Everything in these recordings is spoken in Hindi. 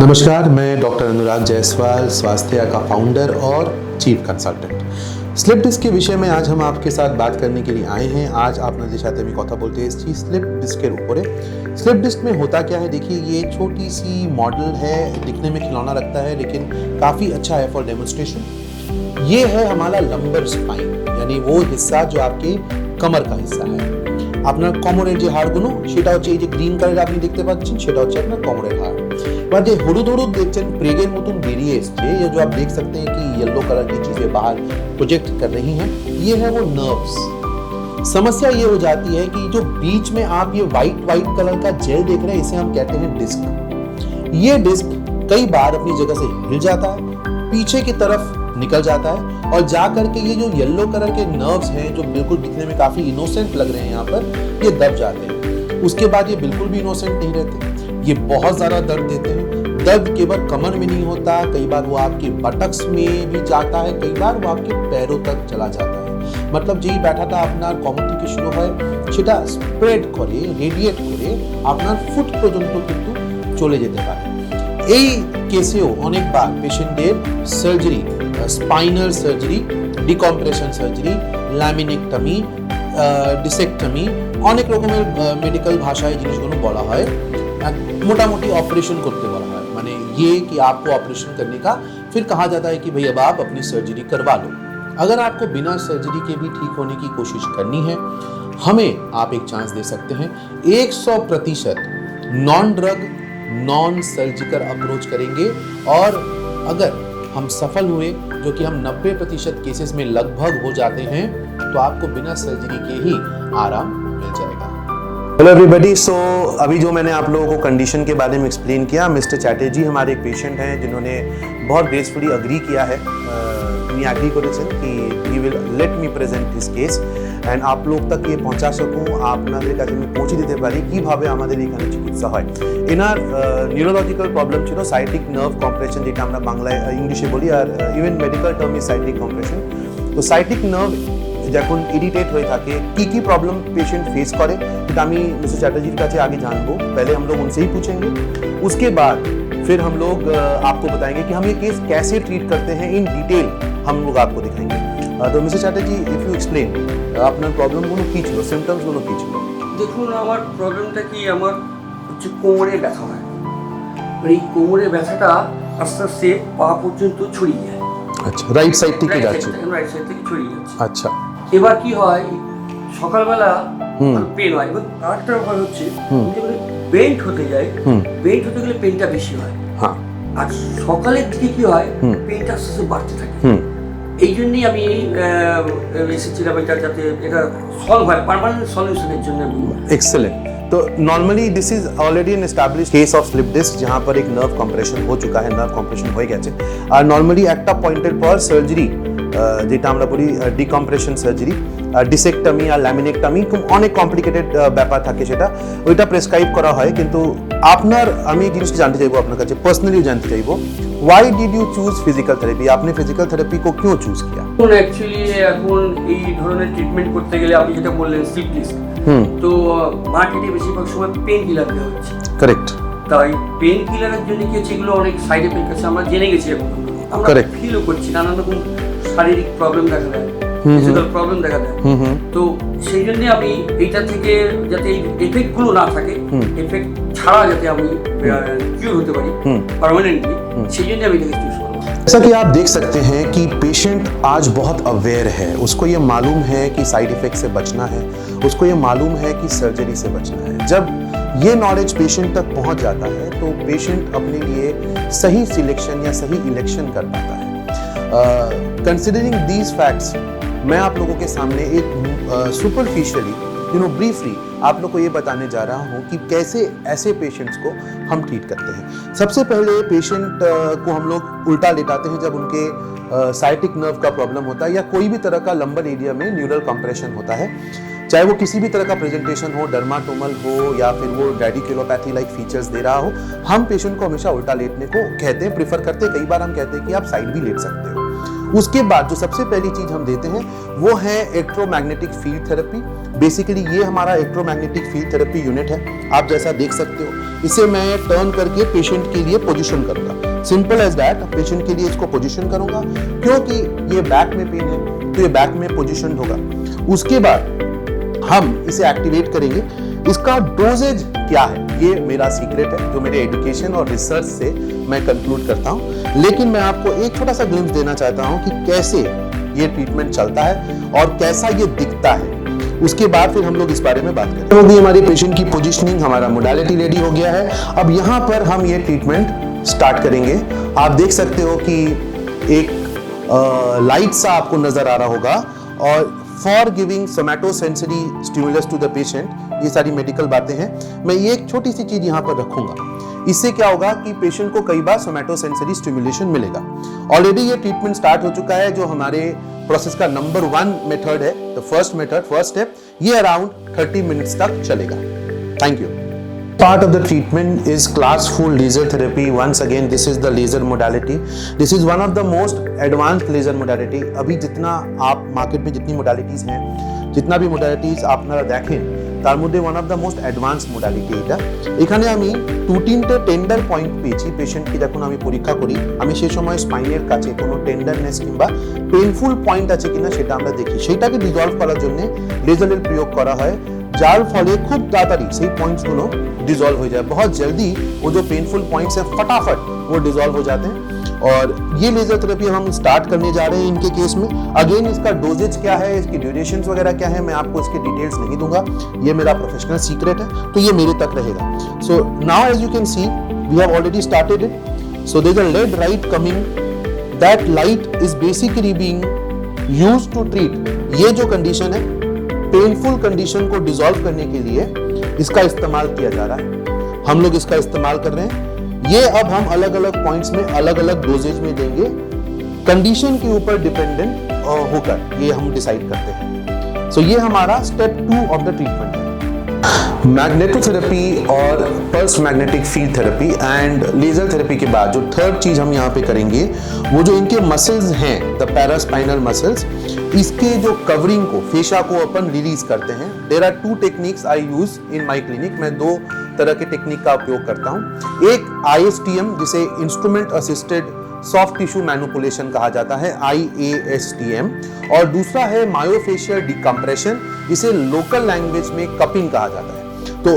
नमस्कार, मैं डॉक्टर अनुराग जायसवाल, स्वास्थ्य का फाउंडर और चीफ कंसल्टेंट। स्लिप डिस्क के विषय में आज हम आपके साथ बात करने के लिए आए हैं। आज আপনাদের সাথে আমি কথা বলতে এসেছি স্লিপ ডিস্কের উপরে। स्लिप डिस्क में होता क्या है, देखिए ये छोटी सी मॉडल है, दिखने में खिलौना लगता है लेकिन काफ़ी अच्छा है फॉर डेमोन्स्ट्रेशन। ये है हमारा लंबर स्पाइन, यानी वो हिस्सा जो आपके कमर का हिस्सा है। আপনার কোমরের যে হাড়গুলো সেটা হচ্ছে এই যে গ্রিন কালার আপনি দেখতে পাচ্ছেন, সেটা হচ্ছে আপনার কোমরের হাড়। এবার যে হলুদ হলুদ দেখছেন প্রেগের মতন বেরিয়ে এসছে, ये जो आप देख सकते हैं कि येलो कलर की चीजें बाहर प्रोजेक्ट कर रही हैं, ये है वो नर्व्स। समस्या ये हो जाती है कि जो बीच में आप ये व्हाइट कलर का जेल देख रहे हैं, इसे हम कहते हैं डिस्क। ये डिस्क कई बार अपनी जगह से हिल जाता है, पीछे की तरफ निकल जाता है और जा करके ये जो येलो कलर के नर्व्स हैं जो बिल्कुल दिखने में काफी इनोसेंट लग रहे हैं यहाँ पर, ये दब जाते हैं। उसके बाद ये बिल्कुल भी इनोसेंट नहीं रहते, ये बहुत ज्यादा दर्द देते हैं। दर्द केवल कमर में नहीं होता, कई बार वो आपके बटक्स में भी जाता है, कई बार वो आपके पैरों तक चला जाता है। मतलब যেই ব্যথাটা আপনার কোমর থেকে শুরু হয় সেটা স্প্রেড করে, রেডিয়েট করে আপনার ফুট পর্যন্ত কিন্তু চলে যেতে পারে। এই কেসেও অনেকবার পেশেন্টদের surgery, spinal surgery, decompression surgery, laminectomy, discectomy, অনেক রকমের মেডিকেল ভাষায় জিনিসগুলো বলা হয়। मोटामोटी ऑपरेशन करते बोला है, माने ये कि आपको ऑपरेशन करने का फिर कहा जाता है कि भाई अब आप अपनी सर्जरी करवा लो। अगर आपको बिना सर्जरी के भी ठीक होने की कोशिश करनी है, हमें आप एक चांस दे सकते हैं। 100% non drug non surgical approach करेंगे और अगर हम सफल हुए, जो कि हम 90% केसेस में लगभग हो जाते हैं, तो आपको बिना सर्जरी के ही आराम मिल जाएगा। Hello everybody. सो अभी जो मैंने आप लोगों को कंडीशन के बारे में एक्सप्लेन किया, मिस्टर चैटर्जी हमारे एक पेशेंट हैं जिन्होंने बहुत ग्रेसफुली अग्री किया है, एग्री করেছেন कि he will let me present his case and आप लोग तक ये पहुंचा सकूं, আপনাদের কাছে আমি পৌঁছে দিতে পারি কিভাবে আমাদের এখানে চিকিৎসা হয়। এনার নিউরোলজিক্যাল প্রবলেম ছিল সাইটিক নার্ভ কম্প্রেশন, যেটা আমরা বাংলায় ইংলিশে বলি, আর even medical term is sciatic compression. তো সাইটিক নার্ভ যখন ইরিটেট হয়ে থাকে, কি प्रॉब्लम पेशेंट फेस करे, तो আমি मिस्टर चैटर्जी के काছে आगे जानबो। पहले हम लोग उनसे ही पूछेंगे, उसके बाद फिर हम लोग आपको बताएंगे कि हम ये केस कैसे ट्रीट करते हैं, इन डिटेल हम लोग आपको दिखाएंगे। तो mister Chatterjee, if you explain আপনার প্রবলেমগুলো কি ছিল, সিম্পটমসগুলো কি ছিল? দেখুন, আমার প্রবলেমটা কি, আমার হচ্ছে কোমরে ব্যথা হয়। এই কোমরে ব্যথাটা আস্তে আস্তে পা পর্যন্ত ছড়িয়ে যায়। আচ্ছা, রাইট সাইড থেকে যাচ্ছে? রাইট সাইড থেকে ছড়িয়ে যাচ্ছে। আচ্ছা, এবার কি হয়, সকালবেলা পেন হয় এবং আরেকটা ব্যাপার হচ্ছে বেন্ট হতে যায়, বেন্ট হতে গেলে পেনটা বেশি হয়। হ্যাঁ। আর সকালের দিকে কি হয়, পেনটা আস্তে আস্তে বাড়তে থাকে। এই জন্যই আমি এসেছিলাম এটা, যাতে এটা সলভ হয়, পার্মানেন্ট সলিউশনের জন্য। एक्सेलेंट। तो normally this is already an established case of slip disc, जहाँ पर एक नर्व कम्प्रेशन हो चुका है, नर्व कम्प्रेशन हो গেছে। আর নর্মালি একটা পয়েন্টের পর সার্জারি, যেটা আমরা বলি ডিকম্প্রেশন সার্জারি, ডিসেক্টমি আর ল্যামিনেক্টমি, খুব অনেক কমপ্লিকেটেড ব্যাপার থাকে, সেটা ওইটা প্রেসক্রাইব করা হয়। কিন্তু আপনার, আমি এই জিনিসটা জানতে চাইবো আপনার কাছে, পার্সোনালি জানতে চাইবো, why did you choose physical therapy? आपने फिजिकल थेरेपी को क्यों चूज किया? অ্যাকচুয়ালি এখন এই ধরনের ট্রিটমেন্ট করতে গেলে আপনি যেটা বললেন স্লিপ ডিস্ক, তো মার্কেটে বেশিরভাগ সময় পেন কিলার দেওয়া হচ্ছে। करेक्ट। তাই পেন কিলারের জন্য কি হচ্ছে, এগুলো অনেক সাইড এফেক্ট আছে, আমরা জেনে গেছি, এখন আমরা ফিলও করছি, নানান রকম শারীরিক প্রবলেম দেখা দেয়, ফিজিক্যাল প্রবলেম দেখা দেয়। তো সেই জন্য আমি এইটা থেকে যাতে এই এফেক্টগুলো না থাকে, এফেক্ট ছাড়া যাতে আমি কিউর হতে পারি পার্মানেন্টলি, সেই জন্য আমি এটাকে চুজ করলাম। जैसा कि आप देख सकते हैं कि पेशेंट आज बहुत अवेयर है, उसको ये मालूम है कि साइड इफेक्ट से बचना है, उसको ये मालूम है कि सर्जरी से बचना है। जब ये नॉलेज पेशेंट तक पहुंच जाता है तो पेशेंट अपने लिए सही सिलेक्शन या सही इलेक्शन कर पाता है। कंसिडरिंग दीज फैक्ट्स, मैं आप लोगों के सामने एक सुपरफिशियली ब्रीफली आप लोग को ये बताने जा रहा हूँ कि कैसे ऐसे पेशेंट्स को हम ट्रीट करते हैं। सबसे पहले पेशेंट को हम लोग उल्टा लेटाते हैं जब उनके साइटिक नर्व का प्रॉब्लम होता है या कोई भी तरह का लंबर एरिया में न्यूरल कंप्रेशन होता है, चाहे वो किसी भी तरह का प्रेजेंटेशन हो, डर्माटोमल हो या फिर वो रेडिकुलोपैथी लाइक फीचर्स दे रहा हो, हम पेशेंट को हमेशा उल्टा लेटने को कहते हैं, प्रीफर करते हैं। कई बार हम कहते हैं कि आप साइड भी लेट सकते हो। उसके बाद जो सबसे पहली चीज हम देते हैं वो है इलेक्ट्रोमैग्नेटिक फील्ड थेरेपी। बेसिकली ये हमारा इलेक्ट्रोमैग्नेटिक फील्ड थेरेपी यूनिट है, आप जैसा देख सकते हो। इसे मैं टर्न करके पेशेंट के लिए पोजीशन करूंगा, सिंपल एज दैट। पेशेंट के लिए इसको पोजीशन करूंगा, क्योंकि ये बैक में पेन है तो ये बैक में पोजीशन होगा। उसके बाद हम इसे एक्टिवेट करेंगे। इसका डोजेज क्या है ये मेरा सीक्रेट है, जो मेरे एजुकेशन और रिसर्च से मैं कंक्लूड करता हूं। लेकिन मैं आपको एक छोटा सा ग्लिम्स देना चाहता हूं कि कैसे ये ट्रीटमेंट चलता है और कैसा ये दिखता है। उसके बाद फिर हम लोग इस बारे में बात करेंगे। होगी हमारी पेशेंट की पोजीशनिंग, हमारा मोडालिटी रेडी हो गया है। अब यहाँ पर हम ये ट्रीटमेंट स्टार्ट करेंगे। आप देख सकते हो कि एक लाइट सा आपको नजर आ रहा होगा, और for giving somatosensory stimulus to the patient, ये सारी मेडिकल बातें हैं। मैं ये एक छोटी सी चीज यहाँ पर रखूंगा। इससे क्या होगा कि पेशेंट को कई बार सोमैटोसेंसरी स्टिमुलेशन मिलेगा। ऑलरेडी ये ट्रीटमेंट स्टार्ट हो चुका है, जो हमारे प्रोसेस का नंबर 1 मेथड है, the first method, first step. ये अराउंड 30 मिनट्स तक चलेगा। Thank you. Part of the treatment is class 4 laser therapy. Once again, this is the laser modality. This is one of the most advanced laser modality. अभी जितना आप मार्केट में जितनी modalities हैं, जितना भी modalities আপনারা দেখেন, তার মধ্যে one of the most advanced modality এটা। এখানে আমি 2-3টে টেন্ডার পয়েন্ট পেয়েছি। পেশেন্টকে যখন আমি পরীক্ষা করি, আমি সেই সময় স্পাইনের কাছে কোনো টেন্ডারনেস কিংবা পেইনফুল পয়েন্ট আছে কিনা সেটা আমরা দেখি। সেটাকে ডিসলভ করার জন্য লেজারের প্রয়োগ করা হয়, যার ফলে খুব তাড়াতাড়ি সেই পয়েंट्सগুলো डिसॉल्व हो जाए। बहुत जल्दी वो जो पेनफुल पॉइंट्स हैं फटाफट वो डिसॉल्व हो जाते हैं। और ये लेजर थेरेपी हम स्टार्ट करने जा रहे हैं इनके केस में। अगेन इसका डोजेज क्या है, इसकी ड्यूरेशंस वगैरह क्या है, मैं आपको इसके डिटेल्स नहीं दूंगा, ये मेरा प्रोफेशनल सीक्रेट है, तो ये मेरे तक रहेगा। So now as you can see we have already started it. So there is a red light coming, that light is basically being used to treat. ये जो कंडीशन है, पेनफुल कंडीशन को डिसॉल्व करने के लिए इसका इस्तेमाल किया जा रहा है। हम लोग इसका इस्तेमाल कर रहे हैं। ये अब हम अलग अलग पॉइंट्स में अलग अलग डोजेज में देंगे, कंडीशन के ऊपर डिपेंडेंट होकर ये हम डिसाइड करते हैं। सो ये हमारा स्टेप 2 ऑफ द ट्रीटमेंट है। मैग्नेटोथेरेपी और pulse magnetic field therapy and laser therapy के बाद जो थर्ड चीज हम यहाँ पे करेंगे, वो जो इनके मसल्स हैं, द पैरास्पाइनल मसल्स, इसके जो कवरिंग को, फेशा को अपन रिलीज करते हैं। There are 2 techniques I use in my clinic. मैं 2 तरह के टेक्निक का उपयोग करता हूँ। एक ISTM, जिसे instrument assisted soft tissue manipulation कहा जाता है, IASTM, और दूसरा है मायोफेशियल डिकम्प्रेशन, इसे लोकल लैंग्वेज में कपिंग कहा जाता है। तो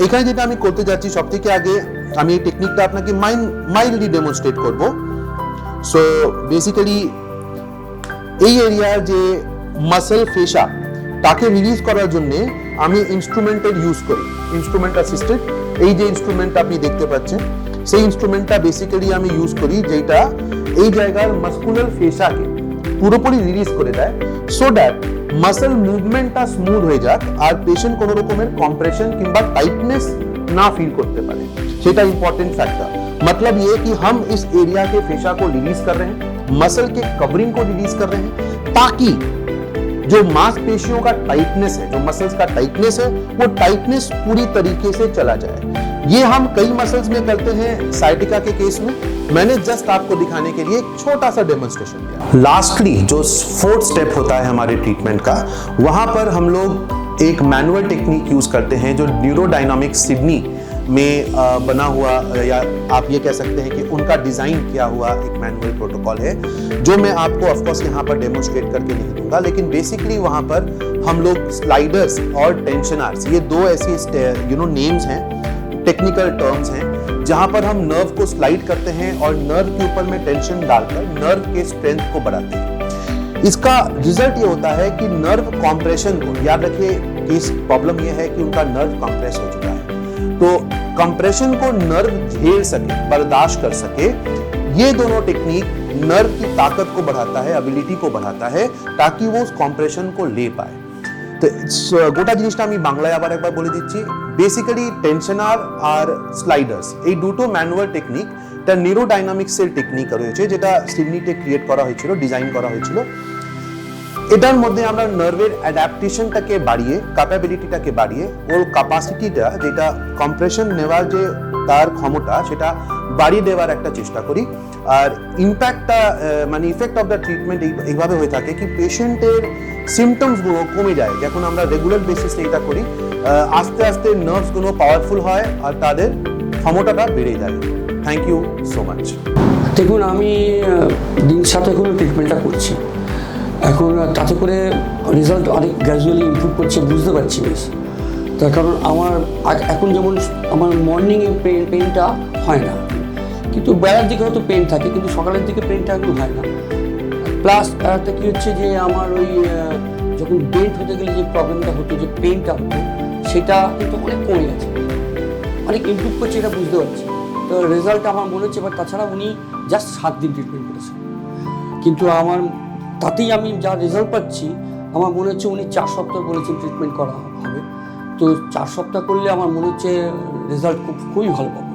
এখানে যেটা আমি করতে যাচ্ছি, সবথেকে আগে আমি এই টেকনিকটা আপনাকে মাইল্ডলি ডেমনস্ট্রেট করব। সো বেসিক্যালি এই এরিয়ার যে মাসল ফেশা তাকে রিলিজ করার জন্য আমি ইনস্ট্রুমেন্টের ইউজ করি, ইনস্ট্রুমেন্ট অ্যাসিস্টেড। এই যে ইনস্ট্রুমেন্ট আপনি দেখতে পাচ্ছেন, সেই ইনস্ট্রুমেন্টটা বেসিক্যালি আমি ইউজ করি, যেটা এই জায়গার মাসকুলার ফেশাকে পুরোপুরি রিলিজ করে দেয়, সো দ্যাট মাসল মুভমেন্টটা স্মুথ হয়ে যাক আর পেশেন্ট কোনো রকমের কম্প্রেশন কিংবা টাইটনেস ना फील करते पारे। सेटा इंपॉर्टेंट फैक्टर, मतलब ये कि हम इस एरिया के फेशा को रिलीज कर रहे हैं, मसल के कवरिंग को रिलीज कर रहे हैं, ताकि जो मांसपेशियों का टाइटनेस है, जो मसल्स का टाइटनेस है, वो टाइटनेस पूरी तरीके से चला जाए। ये हम कई मसल्स में करते हैं साइटिका के केस में। मैंने जस्ट आपको दिखाने के लिए एक छोटा सा डेमोन्स्ट्रेशन दिया। लास्टली जो 4th स्टेप होता है हमारे ट्रीटमेंट का, वहां पर हम लोग एक मैनुअल टेक्निक यूज करते हैं, जो न्यूरोडायनामिक्स सिडनी में बना हुआ, या आप ये कह सकते हैं कि उनका डिजाइन किया हुआ एक मैनुअल प्रोटोकॉल है, जो मैं आपको ऑफ कोर्स यहाँ पर डेमोन्स्ट्रेट करके नहीं दूंगा। लेकिन बेसिकली वहां पर हम लोग स्लाइडर्स और टेंशनर्स, ये 2 ऐसी नेम्स हैं, टेक्निकल टर्म्स हैं, जहां पर हम नर्व को स्लाइड करते हैं और नर्व के ऊपर में टेंशन डालकर नर्व के स्ट्रेंथ को बढ़ाते हैं। इसका रिजल्ट ये होता है कि नर्व कॉम्प्रेशन को, याद रखिए कि इस प्रॉब्लम ये है कि उनका नर्व कॉम्प्रेस हो चुका है, तो कॉम्प्रेशन को नर्व झेल सके, बर्दाश्त कर सके। ये दोनों टेक्निक नर्व की ताकत को बढ़ाता है, एबिलिटी को बढ़ाता है, ताकि वो उस कॉम्प्रेशन को ले पाए। तो গোটা জিনিসটা আমি বাংলায় আবার একবার বলে দিচ্ছি। বেসিক্যালি টেনশনার আর স্লাইডার্স, এই দুটো ম্যানুয়াল টেকনিক, এটা নিউরোডাইনামিক্সের টেকনিক রয়েছে, যেটা সিডনিতে ক্রিয়েট করা হয়েছিল, ডিজাইন করা হয়েছিল। এটার মধ্যে আমরা নার্ভের অ্যাডাপ্টেশনটাকে বাড়িয়ে, ক্যাপাবিলিটিটাকে বাড়িয়ে, ওর ক্যাপাসিটিটা, যেটা কম্প্রেশন নেওয়ার যে তার ক্ষমতা সেটা বাড়িয়ে দেওয়ার একটা চেষ্টা করি। আর ইম্প্যাক্টটা মানে ইফেক্ট অফ দ্য ট্রিটমেন্ট এইভাবে হয়ে থাকে কি পেশেন্টের সিমটমসগুলো কমে যায় যখন আমরা রেগুলার বেসিসে এটা করি। আস্তে আস্তে নার্ভসগুলো পাওয়ারফুল হয় আর তাদের ক্ষমতাটা বেড়ে যায়। Thank you so much. দেখুন, আমি দিন 7 করে ট্রিটমেন্টটা করছি। এখন তাতে করে রেজাল্ট অনেক গ্র্যাজুয়ালি ইমপ্রুভ করছে, বুঝতে পারছি বেশ। তার কারণ আমার এখন যেমন আমার মর্নিংয়ে পেনটা হয় না, কিন্তু বেলার দিকে হয়তো পেন থাকে, কিন্তু সকালের দিকে পেনটা একদম হয় না। প্লাস একটা কী হচ্ছে যে আমার ওই যখন বেন্ট হতে গেলে যে প্রবলেমটা হতো, যে পেনটা হতো, সেটা কিন্তু অনেক কমে গেছে, অনেক ইমপ্রুভ করছে, এটা বুঝতে পারছি। তো রেজাল্ট আমার মনে হচ্ছে। এবার তাছাড়া উনি জাস্ট 7 দিন ট্রিটমেন্ট করেছেন, কিন্তু আমার তাতেই আমি যা রেজাল্ট পাচ্ছি, আমার মনে হচ্ছে উনি 4 সপ্তাহ বলেছেন ট্রিটমেন্ট করা হবে। তো 4 সপ্তাহ করলে আমার মনে হচ্ছে রেজাল্ট খুবই ভালো পাবো।